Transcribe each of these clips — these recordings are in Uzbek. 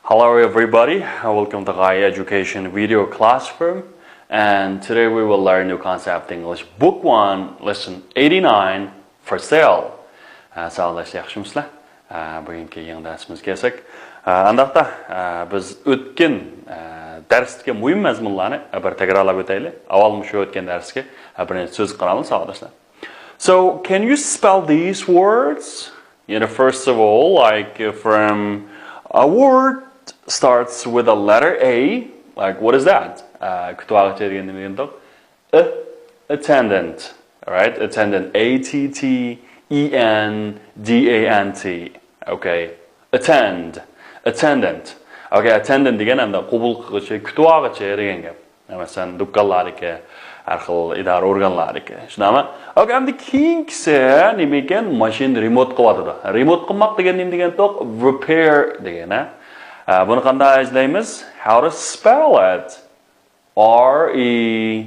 Hello everybody, welcome to Gai Education Video Classroom, and today we will learn new concept English Book 1, Lesson 89, For Sale. Sağollaştı, yaxshimizlar? Bugungi yangi darsimiz kelsak. Andaqda biz o'tgan darsga muhim mazmunlarni bir takrorlab o'taylik. Avval shu o'tgan darsga bir so'z qilamiz, sağollaşlar. So, can you spell these words? First of all, like from a word starts with a letter A, like what is that? Attendant, right? Attendant, A-T-T-E-N-D-A-N-T. Okay, attendant. Okay, attendant again, and the qubul qiluvchi, kutuvchi degan gap. Masalan, do'konlarga, har xil idora organlariga. Shunami? Okay, endi keyingisi nima ekan? Mashina remote qilyotdi. Remote qilmoq degan nima degan to'q? Repair degani. Buni qanday izlaymiz? How to spell it? R-E-P-A-R-I-I-R.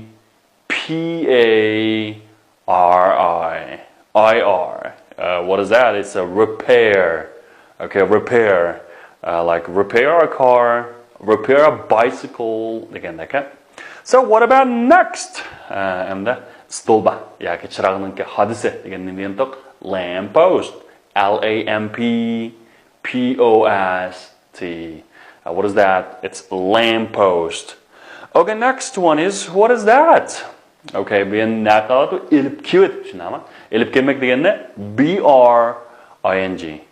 What is that? It's a repair. Okay, repair. Like repair a car, repair a bicycle. Okay. So what about next? And the stolba. Yaki chirag'ninki hodisa degan nima degan to'q? Lamppost. L-A-M-P-P-O-S-T. What is that? It's lamppost. Okay, next one is, what is that? Okay, ben naqalatu ilib kelib, tushunami? Ilib kelmak deganda B-R-I-N-G.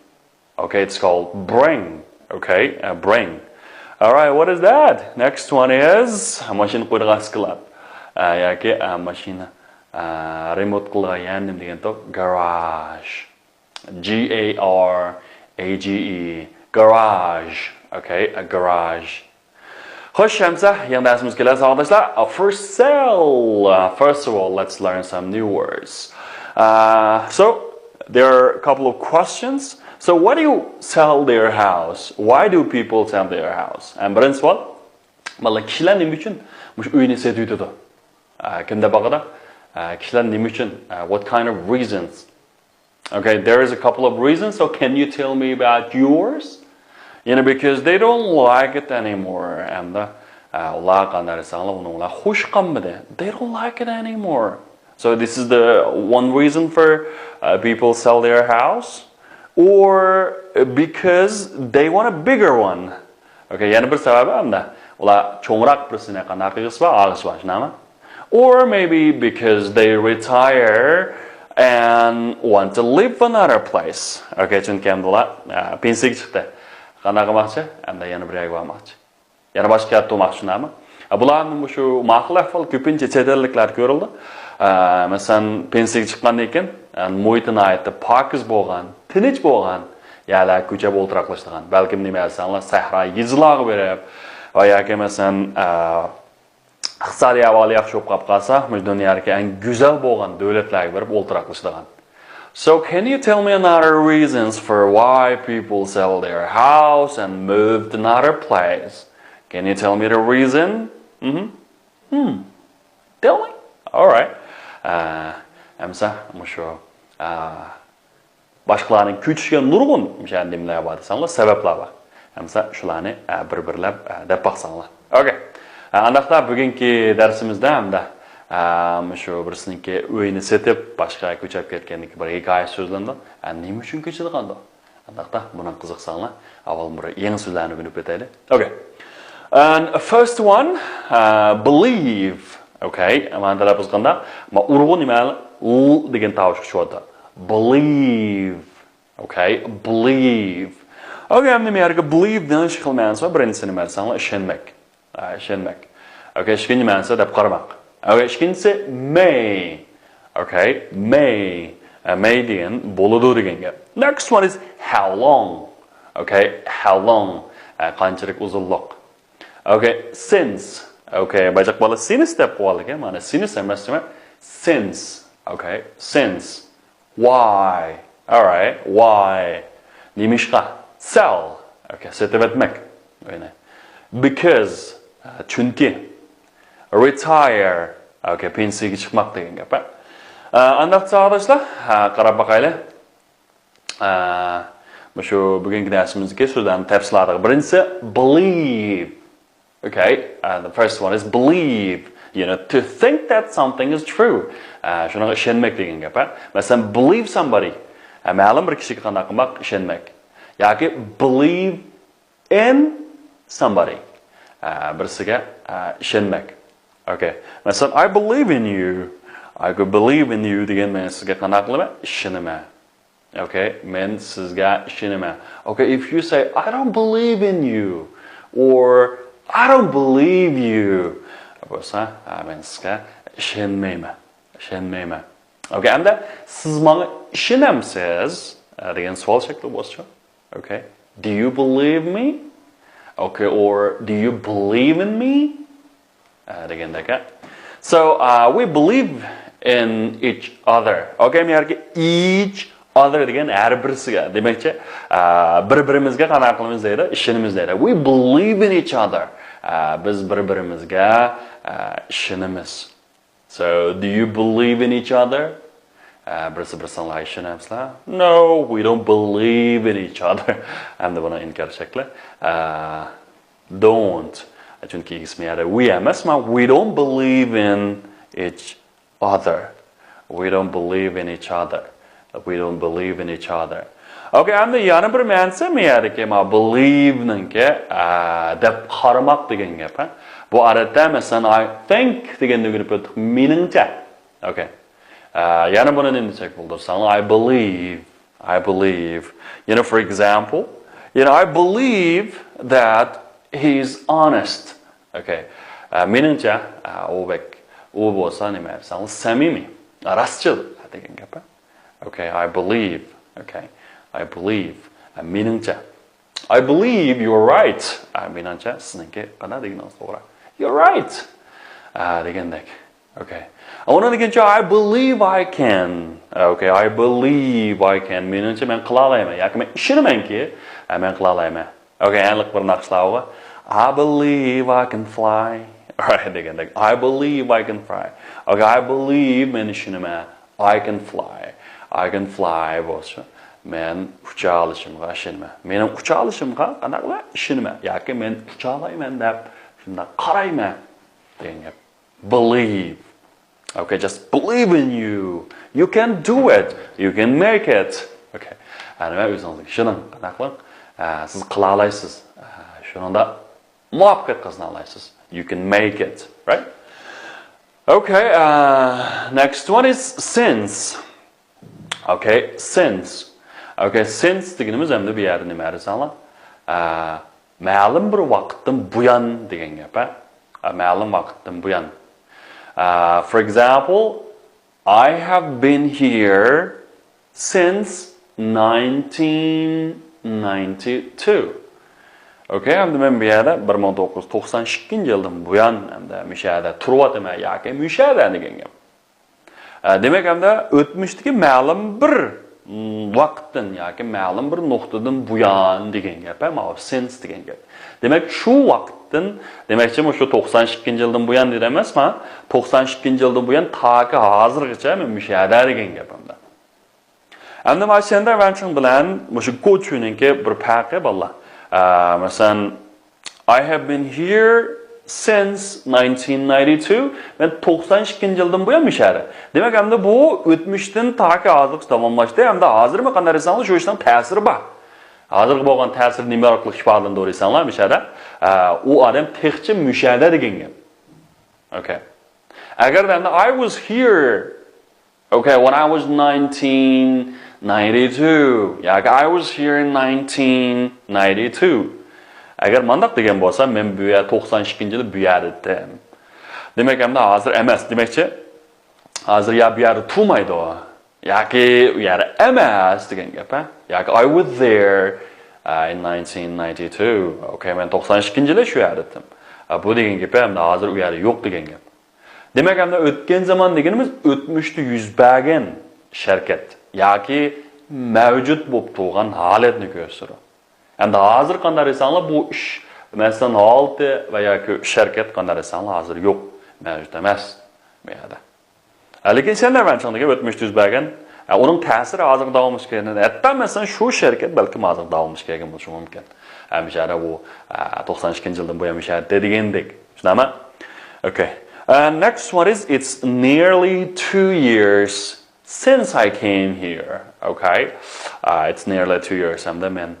Okay, it's called bring. Okay, bring. All right, what is that? Next one is machine qo'ygas qiladi. Yoki mashina remote qilgan degan to'q garage. G-A-R-A-G-E. Garage. Okay, a garage. Xo'sh, Shamsa, yangi darsimiz keladi, sog'dashlar. For sale. First of all, let's learn some new words. So, there are a couple of questions. So, why do you sell their house? Why do people sell their house? And birinchi savol, mana kishilar nima uchun mush uyni sotib yotadi? Kimda bog'ida? Kishilar nima uchun? What kind of reasons? Okay, there is a couple of reasons. So, can you tell me about yours? Because they don't like it anymore. And they don't like it anymore. So this is the one reason for people sell their house, or because they want a bigger one. Okay, or maybe because they retire and want to live another place. Okay, qanaqa qilmoqchi? Hamda yana bir yo'l bo'lmoqchi. Yana boshqa gap to'moqchinami? Bularning shu ma'qul ahvol ko'pincha chet elliklar ko'rildi. Masalan, pensiyaga chiqqandan keyin muhitini aytib, pokiz bo'lgan, tinch bo'lgan, ya'ni ko'chada o'tirib qolishgan. Balkim nima desanlar, sahro yizlog'i berib, yoki masalan, iqtisodiy ahvoli yaxshi bo'lib qolsa, dunyoda eng go'zal bo'lgan davlatlarga berib o'tirib qolishgan. So, can you tell me another reasons for why people sell their house and move to another place? Can you tell me the reason? Tell me. All right. Amsa, musho. Başqalarning kuchga nurg'un mishandimlar bor desanlar, sabablar bor. Amsa, shularni bir-birlab deb baqsanlar. Okay. Andaqda bugungi darsimizda hamda shu birsiniki uyni setib, boshqa ko'chib ketganlik bir hikoya so'zlandi. Nima uchun ko'chadiqanda? Andaqda buni qiziqsanglar, avval bir yangi so'zlarni bilib o'taylik. Okay. And first one, believe. Okay, mana talab qilganda, ma urg'u nima u degan tovush chiqadi. Believe. Okay, believe. Okay, endi men yerga believe dan ish qilmayman, birinchisi nima desanglar, ishonmak. Ishonmak. Okay, ishongan ma'nosi deb qaramoq. Okay, ikkinchisi may. Okay, may. May degan bo'ladi degan gap. Next one is how long. Okay, how long. Qanchalik uzunlik. Okay, since. Okay, bajaq bola since deb qo'yilgan. Mana since emas, since. Okay, since. Why. All right, why. Nimishqa. Sell. Okay, setib etmek. Because. Chunki. Retire. Okay, pensiyaga chiqmoq degan gap. Andaqcha arkadaşlar, qarab baqaylik. Şu bugünkü dersimizde sözlerin tefsirleri. Birincisi believe. Okay, the first one is believe. You know, to think that something is true. Şuna işenmek degan gap. Mesela believe somebody. Ma'lum bir kishiga qanday qilmoq ishonmak. Yoki believe in somebody. Birisiga ishonmak. Okay. Mesela I believe in you. I could believe in you degan men sizga qanday qilaman? Ishonaman. Okay, men sizga ishonaman. Okay, if you say I don't believe in you or I don't believe you, bo'lsa, men sizga ishonmayman. Ishonmayman. Okay, endi siz menga ishonamsiz degan savol shakli bo'lsa, okay? Do you believe me? Okay, or do you believe in me? Degandek. So, we believe in each other. Okay, men yerga each other degan har birisiga, demakchi, bir-birimizga qanday qilamiz deydi, ishonamiz deydi. We believe in each other. Biz bir-birimizga ishonamiz. So, do you believe in each other? Birisi-birisini ishonamizlar? No, we don't believe in each other. Endi buni inkor shakli. Don't. Chunki ismiyada we emasmi? We don't believe in each other. We don't believe in each other. We don't believe in each other. Okay, endi yana bir ma'nosi miyadiki, believe ninki deb qaramoq degan gap. Bu odatda masalan I think deganda o'rganib o'tdik, meningcha. Okay. Yana buni nima desak bo'ldirsan? I believe. You know, for example, I believe that he's honest. Okay. Meningcha u bo'lsa nima desan? Samimiy, rostchil degan gap. Okay, I believe. Okay. I believe. Meningcha. I believe you're right. Meningcha sizniki qanday deganingiz to'g'ri. You're right. Degandek. Okay. Ona degancha I believe I can. Okay, I believe I can. Meningcha men qila olaman. Yoki men ishonamanki, men qila olaman. Okay, aniq bir naqshlavga I believe I can fly. Alright, degandek. I believe I can fly. Okay, I believe men ishonaman. I can fly. I can fly bo'lsa, men ucha olishimga ishonaman. Mening ucha olishimga qanaqla ishonaman. Yoki men ucha olayman deb shunda qarayman degan gap. Believe. Okay, just believe in you. You can do it. You can make it. Okay. Ana o'zingizga ishoning. Qanaqla siz qila olasiz. Shunda muvaffaqiyat qozona olasiz. You can make it, right? Okay, next one is since. Okay, since. Okay, since deganimiz endi bu yerda nima desanlar? Ma'lum bir vaqtdan buyon degan gap. Ma'lum vaqtdan buyon. For example, I have been here since 1992. Okay, endi men bu yerda 1992-yildan buyon endi mishada turyapman yoki mishada degan gap. Demek endi o'tmishdagi ma'lum bir vaqtdan yoki ma'lum bir nuqtadan buyon degan gap, since degan gap. Demek shu vaqtdan, demakchi shu 92-yildan buyon dedi emasmi? 92-yildan buyon toki hozirgacha men mishada degan gap endi. Endi mana shunda menching bilan shu ko'chuningki bir farqi bor. Masalan, I have been here since 1992 ben 92-yildan buyon mishari. Demak, endi bu o'tmishdan toki hozirgacha davomlashdi. Endi hozir men qanday desangiz, shu ishning ta'siri bor. Hozirgi bo'lgan ta'sir nima orqali ifodalanadi deysanglar, mishada, u odam texchi mishada degan gap. Okay. Agar endi I was here, okay, when I was 1992, yoki I was here in 1992. Agar mandaq degan bo'lsa, men bu yer 92-yilda bu yerda edim. Demak, endi hozir emas. Demakchi, hozir ya bu yerda turmaydi o. Yoki u yerda emas degan gap, yoki I was there in 1992. Okay, men 92-yilda shu yerda edim. Bu degan gap endi hozir u yerda yo'q degan gap. Demak, endi o'tgan zaman deganimiz o'tmishda yuz bergan sharkat yoki mavjud bo'lib turgan holatni ko'rsatadi. Endi hozir qanday desanglar bu ish masalan holati va yoki sharkat qanday desanglar hozir yo'q, mavjud emas bu yerda. Lekin senlar menchingdagi o'tmishda yuz bergan Onun ta'siri hozir davom etishi kerak. Hatto masalan shu sherkat balkim hozir davom etishi kerak bo'lishi mumkin. Mishara bu 92-yildan buyon mishara degandek. Shunami? Okay. Next one is it's nearly 2 years since I came here. Okay. It's nearly 2 years. Hamda men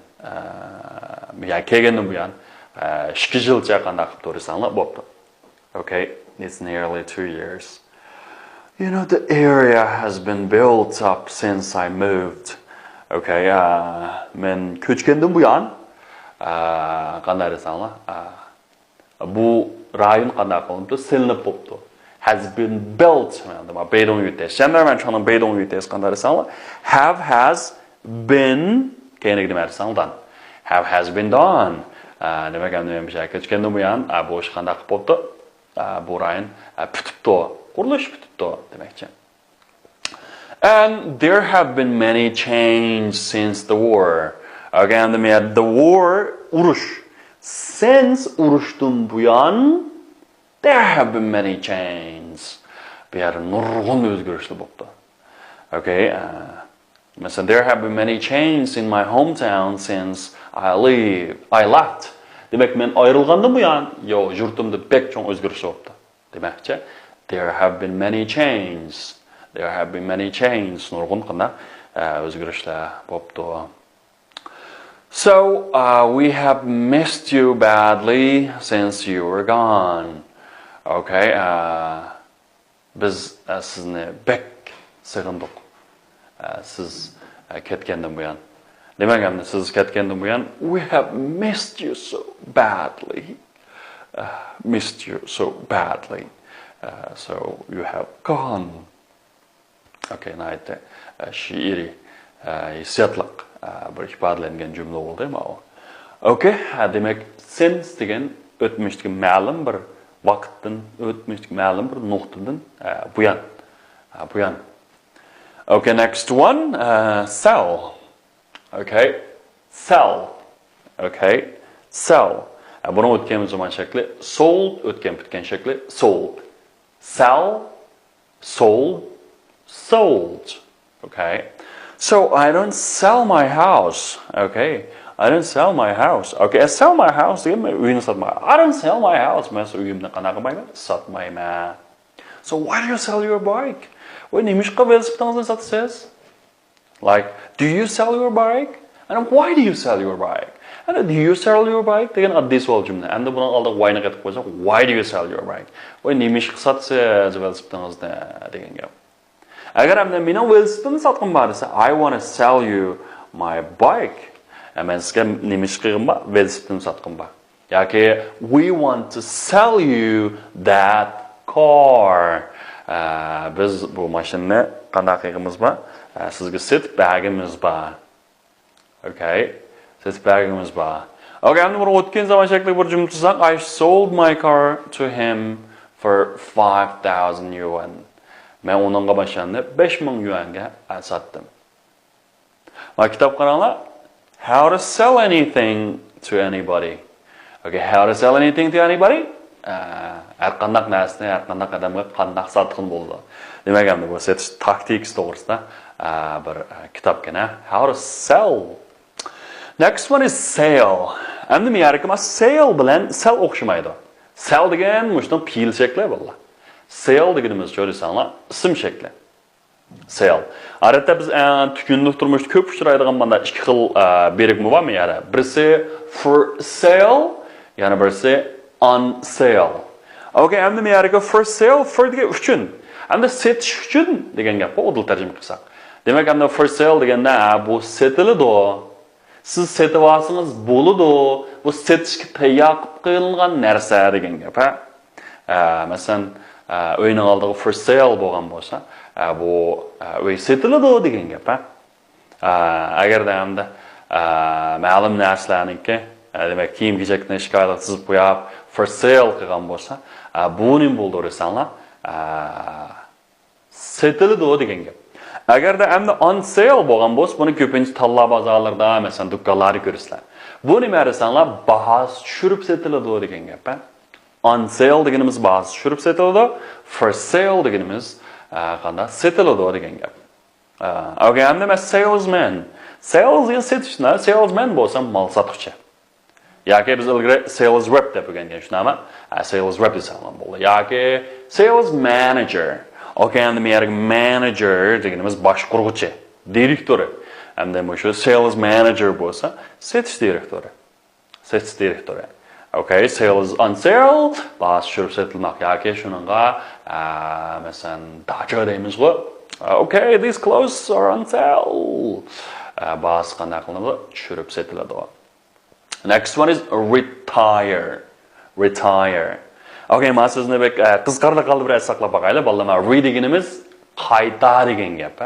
kelgandan buyon 2 yilcha qanday qilib to'risanglar bo'pti. Okay. It's nearly 2 years. You know, the area has been built up since I moved. Okay, men ko'chgandan buyon qanday desanglar, bu rayon qanday qilindi? Silinib bo'libdi. Has been built. Mana beydong yutish. Shunda men cho'ning beydong yutish qanday desanglar? Have has been keyingi nima desanglar done. Have has been done. Demak, men bir ko'chgandan buyon bu ish qanday qilib bo'libdi? Bu rayon bitibdi. Qurilish bitibdi demakchi. And there have been many changes since the war. Again, the war urush. Since urushdan buyon there have been many changes. Bir nurg'un o'zgarishlar bo'ldi. Okay, mesela there have been many changes in my hometown since I left. Demak, men ayrılgandan buyon yo yurtimda bek cho'ng o'zgarish bo'ldi. Demakchi, there have been many changes. There have been many changes. Nurg'un qanday o'zgarishlar bo'ldi. So, we have missed you badly since you were gone. Okay, biz sizni bek sig'indik. Siz ketgandan buyon. Demak, siz ketgandan buyon we have missed you so badly. Missed you so badly. So you have gone. Okay, naytda shi'iriy hissiyotliq bir ifodalangan jumla bo'ldi ma u. Okay, demak since degan o'tmishdagi ma'lum bir vaqtdan, o'tmishdagi ma'lum bir nuqtadan buyon. Okay, next one, sell. Okay, sell. Okay, sell. Buni o'tgan zaman shakli sold, o'tgan bitgan shakli sold. Sell, sold, sold. Okay. So I don't sell my house. Okay. I don't sell my house. Okay. I sell my house. I don't sell my house. So why do you sell your bike? Like, do you sell your bike? And why do you sell your bike? And do you sell your bike? Degan addiy savol jumla. Endi buni oldin why-ni qaytib qo'ysak, why do you sell your bike? Voy nima ish qilsangiz velosipedingizni degan gap. Agar hamda meni velosipedimni sotqim bor desa, I want to sell you my bike. Men sizga nima ish qilg'imba? Velosipedimni sotqim bor. Yoki we want to sell you that car. Biz bu mashinani qanday qilg'imiz bor? Sizga setib bergimiz bor. Okay? Setib bergimiz bor. Okay, endi buni o'tgan zaman shakli bir jumla tuzsak, I sold my car to him for 5,000 yuan. Men uningga mashinani 5,000 yuanga sotdim. Va kitob qaranglar. How to sell anything to anybody. Okay, how to sell anything to anybody? Har qanday narsani, har qanday odamga qanday sotqin bo'ldi. Demak, endi bu setish taktikasi to'g'risida bir kitobgina. How to sell. Next one is sale. Endi men yarkim sale bilan sell o'xshamaydi. Sell degan mushtum pil shakli bo'ladi. Sale deganimiz ko'rsanglar, ism shakli. Sale. Odatda biz kunlik turmushda ko'p uchraydigan bunda ikki xil berikmi bormi yara? Birisi for sale, yana birisi on sale. Okay, endi men yarkim for sale for degan uchun. Endi setish uchun degan gapni o'dil tarjima qilsak. Demak, endi for sale deganda bu setiladi. Siz setib olsangiz bo'ladi. Bu setishga tayyor qilib qo'yilgan narsa degan gap, ha? Masalan, uyning oldiga for sale bo'lgan bo'lsa, bu uy setiladi degan gap, ha? Agarda hamda ma'lum narsalarniki, demak, kiyim-kechakni ishqalib chizib qo'yib for sale qilgan bo'lsa, bu nim bo'ldi desanlar, setiladi degan gap. Agarda hamda on sale bo'lgan bo'lsa, buni ko'pincha tanlab bozorlarda, masalan, do'konlarda ko'rsizlar. Bu nima desanlar, bahos tushirib setiladi degan gap, ha? On sale deganimiz bahos tushirib setiladi, for sale deganimiz qanday setiladi degan gap. Okay, and then a salesman. Sales is setishna, salesman bo'lsa mal sotuvchi. Yoki biz ilgari sales rep deb o'rgangan shunami? Sales rep desanlar bo'ldi. Yoki sales manager. Okay, endi men yerga manager deganimiz boshqaruvchi, direktori. Endi shu sales manager bo'lsa, setish direktori. Setish direktori. Okay, sales on sale, bas shurib setilmoq yoki shuningga, masalan, dacha deymizmi? Okay, these clothes are on sale. Bas qanday qilinadi? Tushirib setiladi. Next one is retire. Retire. Okay, men sizni qiziqarli qilib bir saqlab qo'yaylik. Bolalar, re deganimiz qayta degan gap.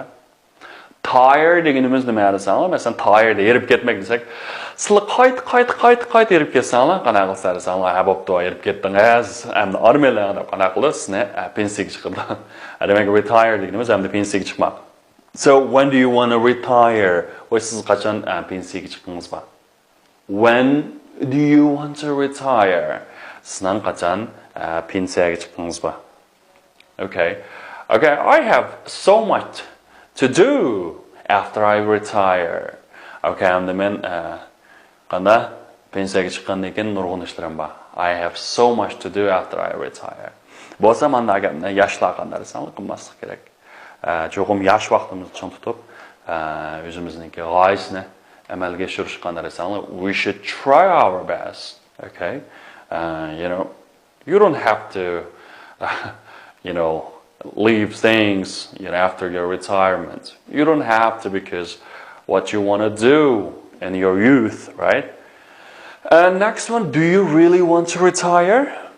Tire deganimiz nima desanglar? Masalan, tire de erib ketmak desak, sizlar qayt erib ketsanglar, qanday qilsanglar desanglar, ha bo'pti, erib ketdingiz. Endi armiyalar deb qanday qilib sizni pensiyaga chiqirdi. Demak, retire deganimiz endi pensiyaga chiqmoq. So, when do you want to retire? Voy siz qachon pensiyaga chiqdingiz ba? When do you want to retire? Sizdan qachon pensiyaga chiqdingiz ba? Okay. Okay, I have so much to do after I retire. Okay, endi men qanday pensiyaga chiqqandan keyin nurg'un ishlarim bor. I have so much to do after I retire. Bo'lsa menda gapni yoshlar qanday desam qilmaslik kerak. Cho'qim yosh vaqtimizni chon tutib, o'zimizningki g'oyasini amalga oshirish qanday desam, we should try our best. Okay? You don't have to leave things, after your retirement. You don't have to, because what you want to do in your youth, right? And next one, do you really want to retire?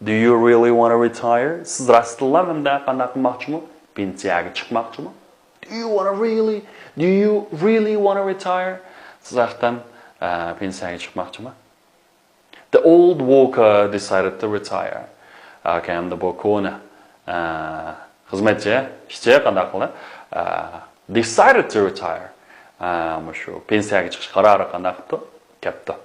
Do you really want to retire? Siz rastlamanda qanday qilmoqchimi? Pensiyaga chiqmoqchimi? Do you really want to retire? Siz vaqtdan pensiyaga chiqmoqchimi? The old worker decided to retire. Okay, endi bu kona xizmatchi, ishchi qanday qildi? Decided to retire. Shu pensiyaga chiqish qarori qanday qildi? Kapdi.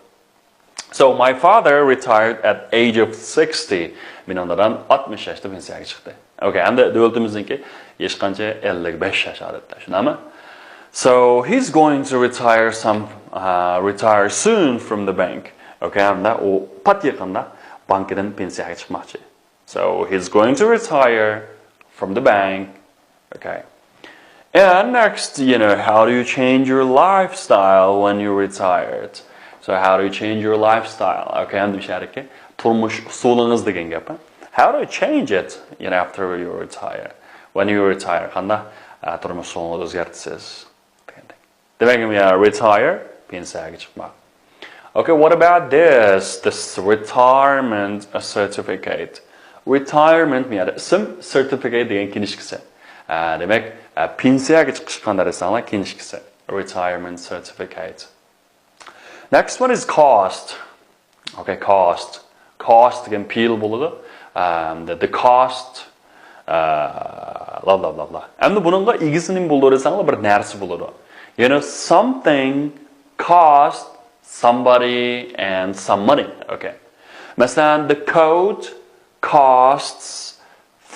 So my father retired at age of 60. Men ondan 60 yoshda pensiyaga chiqdi. Okay, endi davlatimizniki hech qancha 55 yosh odatda, shunami? So he's going to retire soon from the bank. Okay, endi u pat yaqinda bankdan pensiyaga chiqmoqchi. So he's going to retire from the bank. Okay. And next, how do you change your lifestyle when you're retired? So how do you change your lifestyle? Okay, endi shariki turmush usulingiz degan gap. How do you change it, after you retire? When you retire, qanday turmush usulingizni o'zgartisiz? Demak, retire, pensiyaga chiqmoq. Okay, what about this retirement certificate? Retirement sim certificate degan kinishkisi. Demak, pensiyaga chiqish qanday desanglar, kinishkisi. Retirement certificate. Next one is cost. Okay, cost. Cost degan pil bo'ladi. The cost blah blah blah blah. Endi buningga egisining bo'ldi desanglar bir narsa bo'ladi. Something cost somebody and some money. Okay. Masalan, the coat costs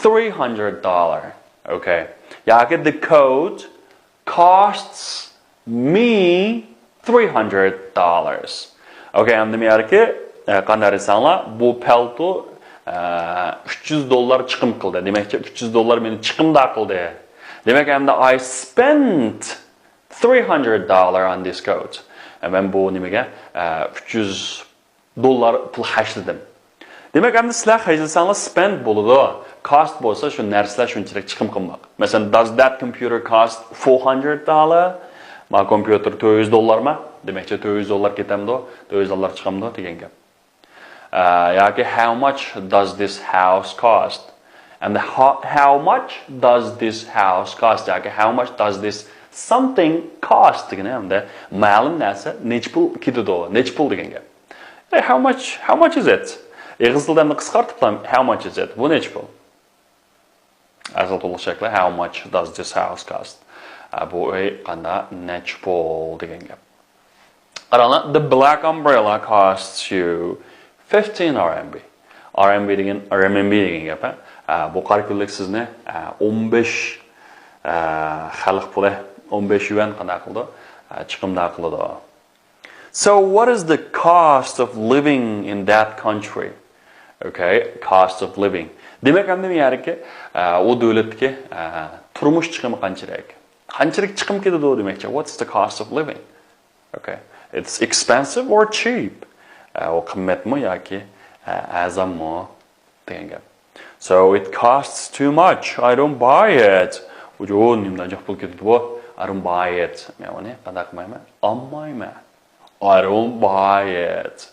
$300. Okay. Yoki the coat costs me $300. Okay, endi men yerga qanday desanglar, bu palto $300 chiqim qildi. Demakchi $300 meni chiqimda qildi. Demak, endi I spent $300 on this coat. Men bu nimaga $300 pul hashladim. Demak, endi sizlar hajlasanglar spend bo'ladi. Cost bo'lsa shu narsalar shunchalik chiqim qilmoq. Masalan, does that computer cost $400? Ma kompyuter $400 Demakchi $400 ketamdi, $400 chiqamdi degan gap. Yoki how much does this house cost? And how much does this house cost? Yoki how much does this something cost degan hamda ma'lum narsa nech pul ketadi, nech pul degan gap. How much is it? Ingliz tilida qisqartib ham how much is it? Bu nech pul? Asl to'liq shakli how much does this house cost? Bu qanday nech pul degan gap. Qaranglar, the black umbrella costs you 15 RMB. RMB degan gap. Bu qari kunlik sizni 15 xalq puli 15 yuan qanday qildi? Chiqimda qiladi. So what is the cost of living in that country? Okay, cost of living. Demek endi men yarki o davlatga turmush chiqimi qanchalik? Qanchalik chiqim ketadi o demakchi. What's the cost of living? Okay, it's expensive or cheap? O qimmatmi yoki arzonmi degan gap. So it costs too much. I don't buy it. Ujo nimdan joq pul ketadi bu. I don't buy it. Men uni qanday qilmayman? Olmayman. I don't buy it.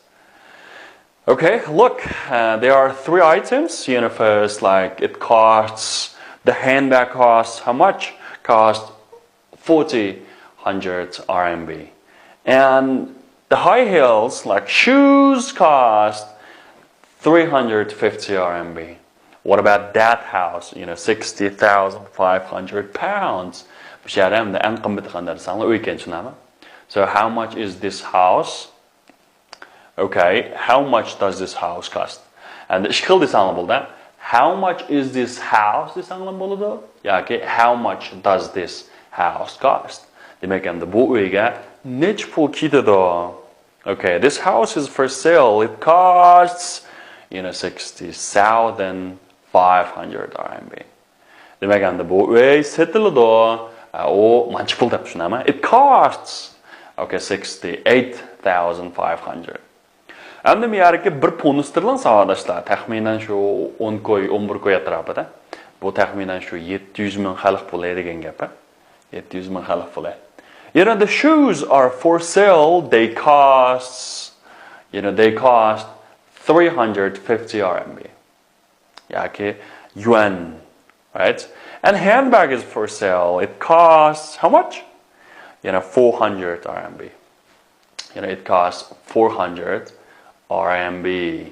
Okay, look, there are 3 items. You know, first, like it costs, the handbag costs how much? Cost 100 RMB. And the high heels, like shoes, cost 350 RMB. What about that house? You know, 60,500 pounds. So how much is this house? Okay, how much does this house cost? And how much is this house? Okay, how much does this house cost? Okay, this house is for sale. It costs, you know, 60,500 RMB. It costs, okay, 68,500. Endi men yarki bir ponni sterlin savodashlar, taxminan shu 10 koy, 11 koy atrofida. Bu taxminan shu 700 ming xalq puli degan gap. 700 ming xalq puli. You know, the shoes are for sale. They cost 350 RMB. Yaki yuan, right? And handbag is for sale. It costs how much? 400 RMB. It costs 400 RMB.